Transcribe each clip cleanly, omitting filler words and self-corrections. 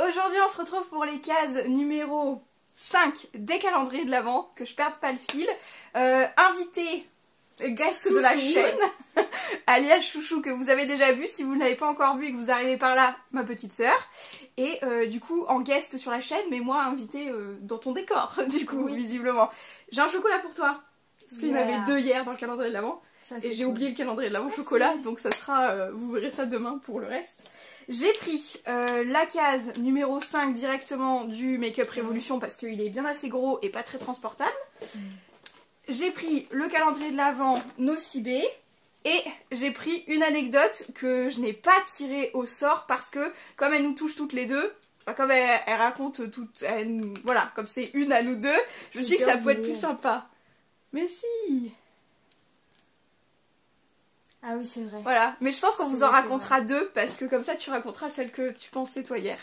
Aujourd'hui on se retrouve pour les cases numéro 5 des calendriers de l'Avent, que je perde pas le fil. Invité, guest de la chaîne, alias Chouchou, que vous avez déjà vu. Si vous ne l'avez pas encore vu et que vous arrivez par là, ma petite sœur. Et du coup en guest sur la chaîne, mais moi invité dans ton décor, du coup, oui. Visiblement. J'ai un chocolat pour toi, parce qu'il y en avait 2 hier dans le calendrier de l'Avent. Et j'ai oublié le calendrier de l'Avent chocolat, donc ça sera, vous verrez ça demain pour le reste. J'ai pris la case numéro 5 directement du Make-up Révolution parce qu'il est bien assez gros et pas très transportable. J'ai pris le calendrier de l'Avent Nocibé et j'ai pris une anecdote que je n'ai pas tirée au sort parce que comme elle nous touche toutes les deux, enfin comme elle raconte toutes, voilà, comme c'est une à nous deux, je me suis dit que ça pouvait être plus sympa. Mais si. Ah oui, c'est vrai. Voilà, mais je pense qu'on vous en racontera 2 parce que comme ça tu raconteras celle que tu pensais toi hier.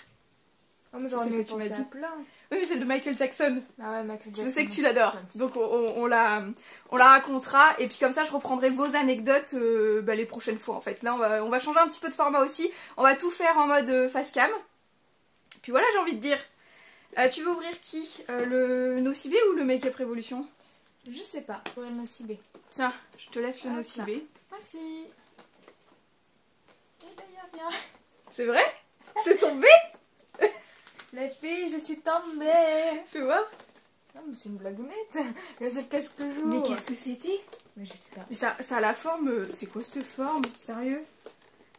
Oh, mais j'en ai pensé à plein. Oui, mais celle de Michael Jackson. Ah ouais, Michael Jackson. Je sais que tu l'adores, donc on la racontera et puis comme ça je reprendrai vos anecdotes les prochaines fois en fait. Là on va changer un petit peu de format aussi, on va tout faire en mode face cam. Puis voilà, j'ai envie de dire, tu veux ouvrir qui, le Nocibé ou le Make-up Révolution? Je sais pas, pour le Nocibé. Tiens, je te laisse le Nocibé. Merci. C'est vrai? C'est tombé? Les filles, je suis tombée. Fais voir. Non, mais c'est une blagounette. C'est qu'est-ce que je joue. Mais qu'est-ce que c'était? Mais je sais pas. Mais ça a la forme. C'est quoi cette forme? Sérieux?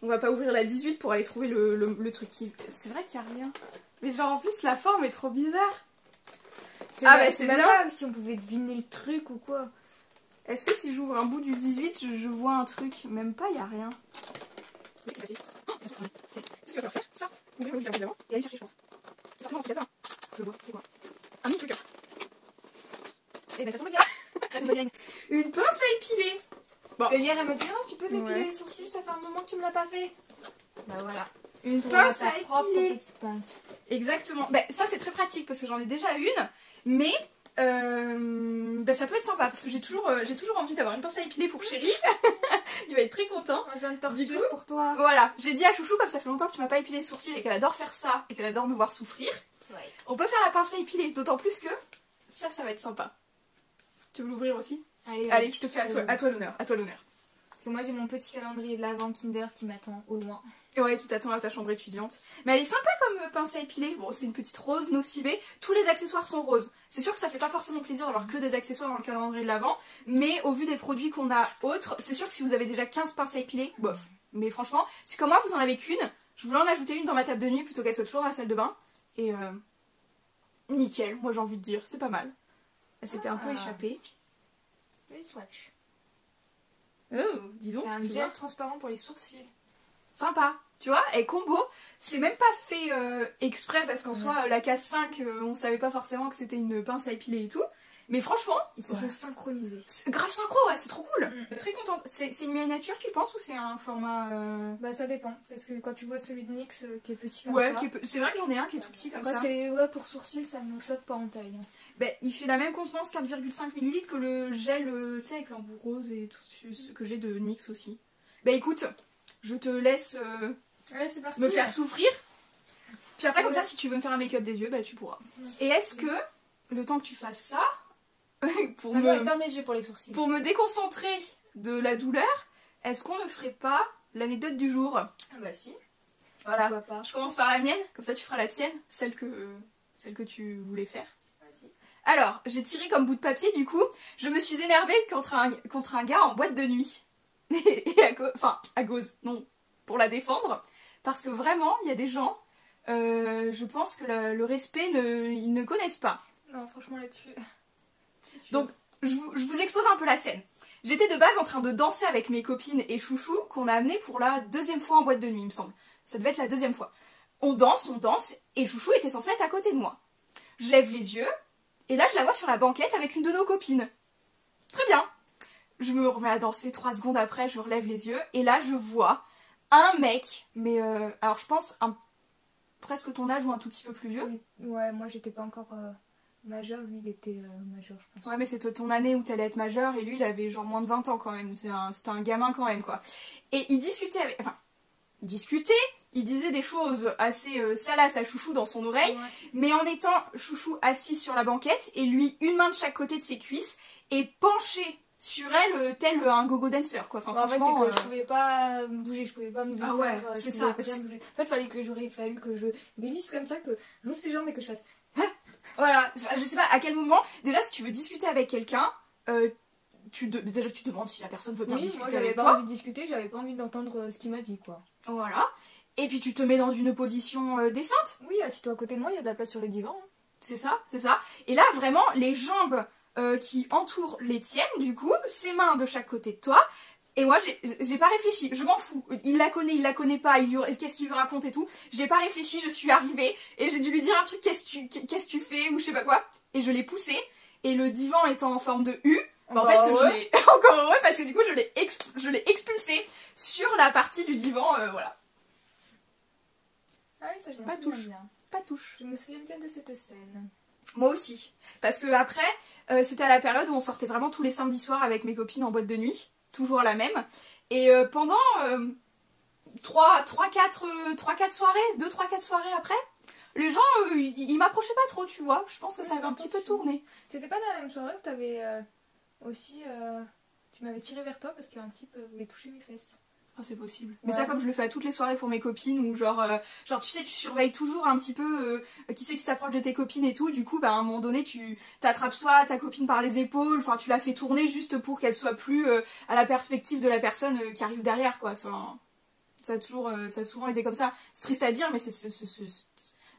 On va pas ouvrir la 18 pour aller trouver le truc qui. C'est vrai qu'il y a rien. Mais genre en plus la forme est trop bizarre. Ah bah c'est bien si on pouvait deviner le truc ou quoi. Est-ce que si j'ouvre un bout du 18, je vois un truc? Même pas, il y a rien. Oui, c'est facile. Oh, ça se trouve. C'est ce qu'il va falloir faire, ça. Ouvrir le calendrier d'avant et aller chercher, je pense. C'est forcément dans ce cas-là. Je le vois, c'est quoi? Un mini truc. Eh ben ça tombe bien. Ça tombe bien. Une pince à épiler. Bon. Et hier elle me dit oh, tu peux m'épiler les sourcils, ça fait un moment que tu me l'as pas fait. Bah voilà. Une pince à propre épiler. Petite pince. Exactement. Bah, ça c'est très pratique parce que j'en ai déjà une, mais ça peut être sympa parce que j'ai toujours envie d'avoir une pince à épiler pour Chéri. Il va être très content. Moi j'ai une torture pour toi. Voilà, j'ai dit à Chouchou, comme ça fait longtemps que tu m'as pas épilé les sourcils et qu'elle adore faire ça et qu'elle adore me voir souffrir, on peut faire la pince à épiler, d'autant plus que ça va être sympa. Tu veux l'ouvrir aussi? Allez, je te fais à toi l'honneur, à toi l'honneur. Parce que moi j'ai mon petit calendrier de l'Avent Kinder qui m'attend au loin. Ouais, qui t'attend à ta chambre étudiante. Mais elle est sympa comme pince à épiler. Bon, c'est une petite rose Nocibé. Tous les accessoires sont roses. C'est sûr que ça fait pas forcément plaisir d'avoir que des accessoires dans le calendrier de l'Avent. Mais au vu des produits qu'on a autres, c'est sûr que si vous avez déjà 15 pinces à épiler, bof. Mais franchement, si comme moi vous en avez qu'une, je voulais en ajouter une dans ma table de nuit plutôt qu'elle soit toujours dans la salle de bain. Et nickel, moi j'ai envie de dire, c'est pas mal. Elle s'était un peu échappée. Les swatchs. Oh, dis donc. C'est un gel transparent pour les sourcils. Sympa. Tu vois, et combo, c'est même pas fait exprès parce qu'en soi, la case 5, on savait pas forcément que c'était une pince à épiler et tout. Mais franchement, ils se sont synchronisés. Grave synchro, ouais, c'est trop cool. Très contente. C'est une miniature, tu penses, ou c'est un format Bah ça dépend, parce que quand tu vois celui de NYX qui est petit comme ouais, ça. c'est vrai que j'en ai un qui est tout petit comme ça. Ouais, pour sourcils, ça me choque pas en taille. Bah, il fait la même contenance qu'1,5 ml que le gel, tu sais, avec l'embout rose et tout ce que j'ai de NYX aussi. Bah écoute, je te laisse allez, c'est parti, me faire souffrir. Puis après, comme ça, si tu veux me faire un make-up des yeux, bah tu pourras. Et est-ce que, le temps que tu fasses ça, ferme les yeux pour les sourcils. Pour me déconcentrer de la douleur, est-ce qu'on ne ferait pas l'anecdote du jour? Ah bah si. Voilà. Pas. Je commence par la mienne, comme ça tu feras la tienne, celle que tu voulais faire. Vas-y. Alors, j'ai tiré comme bout de papier, du coup, je me suis énervée contre un gars en boîte de nuit. Et à cause, non, pour la défendre. Parce que vraiment, il y a des gens, je pense que le respect, ils ne connaissent pas. Non, franchement là-dessus. Donc, je vous expose un peu la scène. J'étais de base en train de danser avec mes copines et Chouchou, qu'on a amené pour la 2e fois en boîte de nuit, il me semble. Ça devait être la 2e fois. On danse, et Chouchou était censé être à côté de moi. Je lève les yeux, et là je la vois sur la banquette avec une de nos copines. Très bien. Je me remets à danser 3 secondes après, je relève les yeux, et là je vois un mec, mais alors je pense presque ton âge ou un tout petit peu plus vieux. Oui. Ouais, moi j'étais pas encore majeur, lui il était majeur je pense. Ouais, mais c'était ton année où t'allais être majeur et lui il avait genre moins de 20 ans quand même, c'était un gamin quand même quoi. Et il discutait avec... Enfin, discuter, il disait des choses assez salaces à Chouchou dans son oreille, Ouais. mais en étant Chouchou assise sur la banquette et lui une main de chaque côté de ses cuisses et penché sur elle tel un gogo dancer quoi. Enfin, En fait, franchement, c'est que je pouvais pas bouger, je pouvais pas me Ah ouais, défaire, c'est je ça. pouvais rien bouger. En fait, j'aurait fallu que je glisse comme ça, que j'ouvre ses jambes et que je fasse. voilà, je sais pas à quel moment. Déjà, si tu veux discuter avec quelqu'un, déjà tu demandes si la personne veut bien Oui, moi discuter j'avais avec pas toi. envie de discuter, j'avais pas envie d'entendre ce qu'il m'a dit quoi. Voilà. Et puis tu te mets dans une position décente. Oui, assis-toi à côté de moi, il y a de la place sur le divan. C'est ça, c'est ça. Et là, vraiment, les jambes qui entourent les tiennes, du coup, ses mains de chaque côté de toi. Et moi, j'ai pas réfléchi, je m'en fous. Il la connaît pas, qu'est-ce qu'il veut raconter et tout. J'ai pas réfléchi, je suis arrivée et j'ai dû lui dire un truc, qu'est-ce que tu fais ou je sais pas quoi. Et je l'ai poussé. Et le divan étant en forme de U, bah, en fait, je l'ai encore heureux parce que du coup, je l'ai expulsé sur la partie du divan, voilà. Ah oui, ça je me Pas souviens touche. bien. Pas touche. Je me souviens bien de cette scène. Moi aussi. Parce que après, c'était à la période où on sortait vraiment tous les samedis soirs avec mes copines en boîte de nuit. Toujours la même. Et pendant 3-4 soirées, 2-3-4 soirées après, les gens, ils m'approchaient pas trop, tu vois. Je pense que ça avait un petit peu tourné. C'était pas dans la même soirée où t'avais aussi. Tu m'avais tiré vers toi parce qu'un type voulait toucher mes fesses. Oh, c'est possible. Mais Ouais. ça, comme je le fais à toutes les soirées pour mes copines, où genre tu sais, tu surveilles toujours un petit peu qui c'est qui s'approche de tes copines et tout. Du coup, bah, à un moment donné, tu t'attrapes soit ta copine par les épaules, enfin, tu la fais tourner juste pour qu'elle soit plus à la perspective de la personne qui arrive derrière, quoi. Ça a souvent été comme ça. C'est triste à dire, mais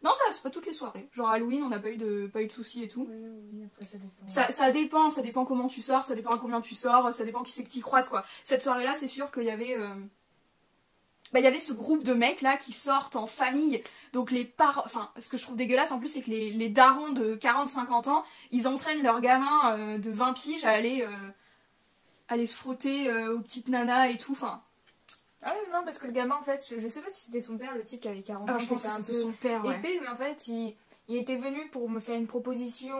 non, ça, c'est pas toutes les soirées. Genre Halloween, on n'a pas eu de soucis et tout. Oui, après ça dépend. Ça dépend comment tu sors, ça dépend à combien tu sors, ça dépend qui c'est que tu croises quoi. Cette soirée-là, c'est sûr qu'il y avait il y avait ce groupe de mecs là qui sortent en famille. Donc les parents, enfin, ce que je trouve dégueulasse en plus, c'est que les darons de 40-50 ans, ils entraînent leurs gamins de 20 piges à aller se frotter aux petites nanas et tout, enfin. Ah oui, non, parce que le gamin, en fait, je sais pas si c'était son père, le type qui avait 40 ans, Je pense que un c'était peu son père, ouais. épais, mais en fait, il était venu pour me faire une proposition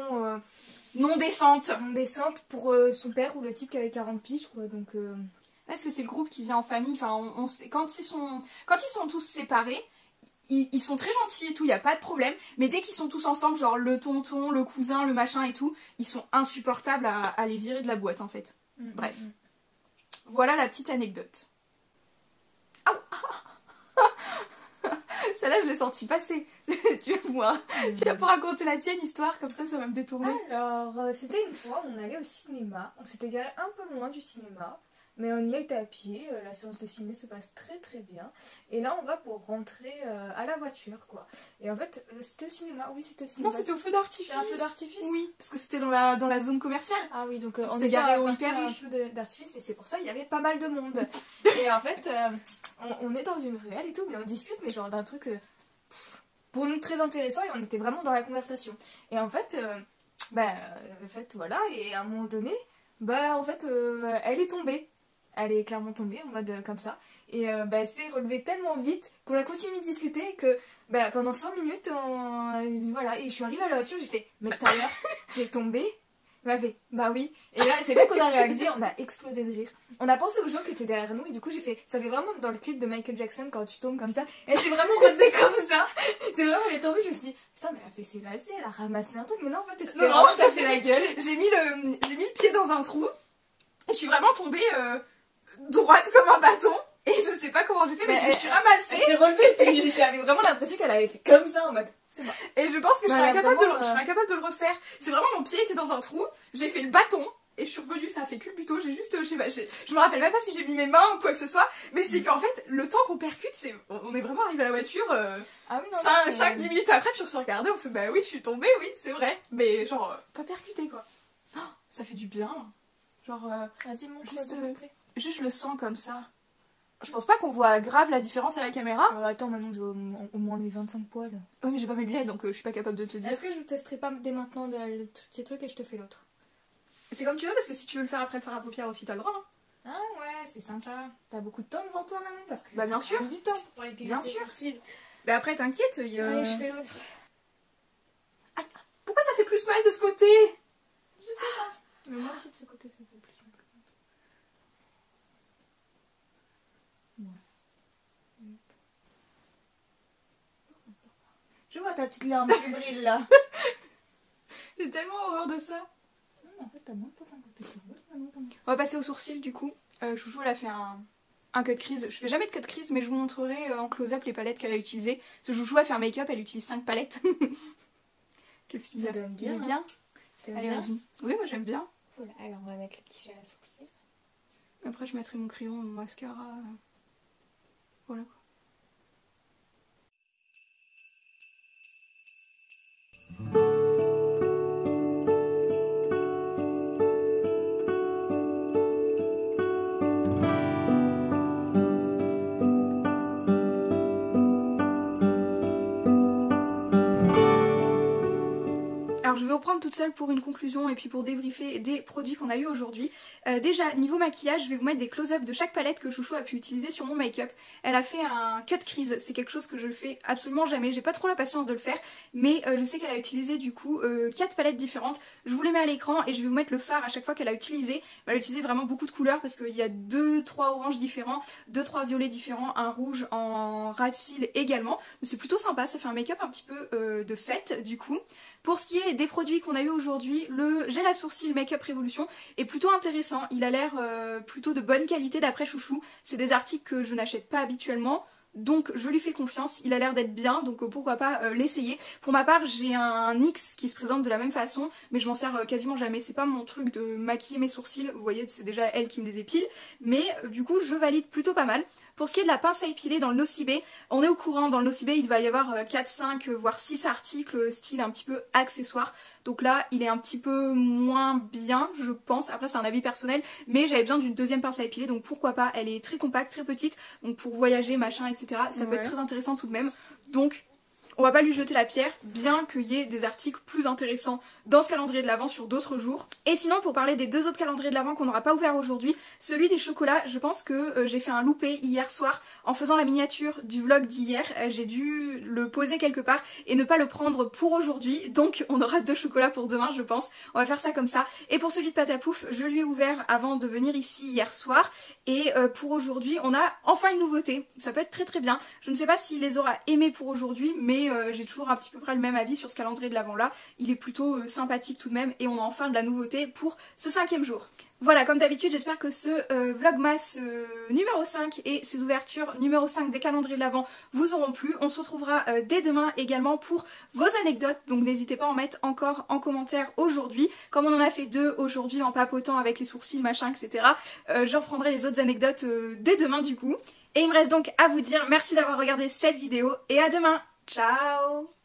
Non décente. non décente pour son père ou le type qui avait 40 piges, quoi, donc... Parce que c'est le groupe qui vient en famille, enfin, on sait, quand ils sont tous séparés, ils sont très gentils et tout, il y a pas de problème, mais dès qu'ils sont tous ensemble, genre le tonton, le cousin, le machin et tout, ils sont insupportables à les virer de la boîte en fait. Bref. Voilà la petite anecdote. Celle-là, je l'ai sentie passer. Tu vas voir. Tu vas pour raconter la tienne histoire, comme ça va me détourner. Alors, c'était une fois, on allait au cinéma, on s'était garé un peu loin du cinéma, mais on y a été à pied, la séance de ciné se passe très très bien, et là on va pour rentrer à la voiture, quoi. Et en fait, c'était au cinéma, oui c'était au cinéma. Non, c'était au feu d'artifice. C'était un feu d'artifice. Oui, parce que c'était dans la zone commerciale. Ah oui, donc on s'était était garé garé au au Hyper U. un feu d'artifice, et c'est pour ça il y avait pas mal de monde. Et en fait, on est dans une ruelle et tout, mais on discute, mais genre d'un truc pour nous très intéressant, et on était vraiment dans la conversation. Et en fait, voilà, et à un moment donné, elle est tombée. Elle est clairement tombée en mode comme ça. Et elle s'est relevée tellement vite qu'on a continué de discuter que pendant 5 minutes, voilà. Et je suis arrivée à la voiture, j'ai fait, mais tout à l'heure, j'ai tombé. Elle m'a fait, bah oui. Et là, c'est là qu'on a réalisé, on a explosé de rire. On a pensé aux gens qui étaient derrière nous, et du coup, j'ai fait, ça fait vraiment dans le clip de Michael Jackson quand tu tombes comme ça. Elle s'est vraiment relevée comme ça. C'est vraiment, elle est tombée, je me suis dit, putain, mais elle a fait s'évaser, elle a ramassé un truc, mais non, en fait, elle s'est Non. vraiment cassé la gueule. J'ai mis le pied dans un trou. Et je suis vraiment tombée droite comme un bâton. Et je sais pas comment j'ai fait, mais je me suis ramassée. Elle s'est relevée, puis j'avais vraiment l'impression qu'elle avait fait comme ça en mode. Et je pense que je Bah, serais incapable, vraiment, je serais incapable de le refaire. C'est vraiment mon pied était dans un trou, j'ai fait le bâton. Et je suis revenue, ça a fait culbuto, j'ai juste, je sais pas, je me rappelle même pas si j'ai mis mes mains ou quoi que ce soit, mais c'est qu'en fait, le temps qu'on percute, on est vraiment arrivé à la voiture Ah oui, non, 5-10 minutes après, puis on se regardait, on fait bah oui, je suis tombée, oui, c'est vrai, mais genre, pas percuté quoi. Oh, ça fait du bien. Genre, Vas-y, montre juste, à peu près. juste je le sens comme ça. Je pense pas qu'on voit grave la différence à la caméra. Attends, maintenant j'ai au moins les 25 poils. Oh, mais j'ai pas mes lunettes donc je suis pas capable de te dire. Est-ce que je testerai pas dès maintenant le petit truc et je te fais l'autre? C'est comme tu veux, parce que si tu veux le faire après le faire à paupières aussi, t'as le droit. Hein. Ah ouais, c'est sympa. T'as beaucoup de temps devant toi maintenant parce que. Bah, bien sûr. Du temps pour épiler Bien tes sûr. sourcils. Mais après, t'inquiète, il y a... Allez, je fais l'autre. Ah, pourquoi ça fait plus mal de ce côté? Je sais pas. Mais moi aussi de ce côté ça fait plus mal. Ouais. Je vois ta petite larme qui brille là. J'ai tellement horreur de ça. En fait, t'as même pas un côté sérieux. On va passer aux sourcils du coup. Chouchou elle a fait un cut crease. Je fais jamais de cut crease mais je vous montrerai en close-up les palettes qu'elle a utilisées. Ce Chouchou a fait un make-up, elle utilise 5 palettes. Qu'est-ce qu'il y a? Ça donne bien. Il est bien. T'aimes Allez bien? vas-y. Oui moi j'aime bien. Voilà, alors on va mettre le petit gel à sourcils. Après je mettrai mon crayon, mon mascara. Voilà quoi. Alors je vais reprendre toute seule pour une conclusion et puis pour débriefer des produits qu'on a eu aujourd'hui. Déjà niveau maquillage, je vais vous mettre des close-up de chaque palette que Chouchou a pu utiliser sur mon make-up. Elle a fait un cut crease, c'est quelque chose que je fais absolument jamais, j'ai pas trop la patience de le faire, mais je sais qu'elle a utilisé du coup 4 palettes différentes. Je vous les mets à l'écran et je vais vous mettre le fard à chaque fois qu'elle a utilisé. Elle a utilisé vraiment beaucoup de couleurs parce qu'il y a 2-3 oranges différents, 2-3 violets différents, un rouge en ras de cils également. C'est plutôt sympa, ça fait un make-up un petit peu de fête du coup. Pour ce qui est des produits qu'on a eu aujourd'hui, le gel à sourcils Make-up Révolution est plutôt intéressant. Il a l'air plutôt de bonne qualité d'après Chouchou. C'est des articles que je n'achète pas habituellement. Donc je lui fais confiance, il a l'air d'être bien, donc pourquoi pas l'essayer. Pour ma part j'ai un NYX qui se présente de la même façon, mais je m'en sers quasiment jamais. C'est pas mon truc de maquiller mes sourcils, vous voyez c'est déjà elle qui me les épile. Mais du coup je valide plutôt pas mal. Pour ce qui est de la pince à épiler dans le Nocibé, on est au courant, dans le Nocibé il va y avoir 4, 5, voire 6 articles style un petit peu accessoire. Donc là il est un petit peu moins bien je pense, après c'est un avis personnel, mais j'avais besoin d'une deuxième pince à épiler donc pourquoi pas, elle est très compacte, très petite, donc pour voyager machin etc. Ça peut être très intéressant tout de même, donc on va pas lui jeter la pierre, bien qu'il y ait des articles plus intéressants dans ce calendrier de l'Avent sur d'autres jours. Et sinon pour parler des deux autres calendriers de l'Avent qu'on n'aura pas ouvert aujourd'hui, celui des chocolats, je pense que j'ai fait un loupé hier soir en faisant la miniature du vlog d'hier. J'ai dû le poser quelque part et ne pas le prendre pour aujourd'hui, donc on aura 2 chocolats pour demain je pense. On va faire ça comme ça. Et pour celui de Patapouf, je lui ai ouvert avant de venir ici hier soir et pour aujourd'hui on a enfin une nouveauté. Ça peut être très très bien. Je ne sais pas s'il les aura aimés pour aujourd'hui mais j'ai toujours un petit peu près le même avis sur ce calendrier de l'Avent là. Il est plutôt sympathique tout de même et on a enfin de la nouveauté pour ce 5e jour. Voilà, comme d'habitude, j'espère que ce vlogmas numéro 5 et ces ouvertures numéro 5 des calendriers de l'Avent vous auront plu. On se retrouvera dès demain également pour vos anecdotes, donc n'hésitez pas à en mettre encore en commentaire aujourd'hui. Comme on en a fait 2 aujourd'hui en papotant avec les sourcils, machin, etc. Je reprendrai les autres anecdotes dès demain du coup. Et il me reste donc à vous dire merci d'avoir regardé cette vidéo et à demain. Ciao!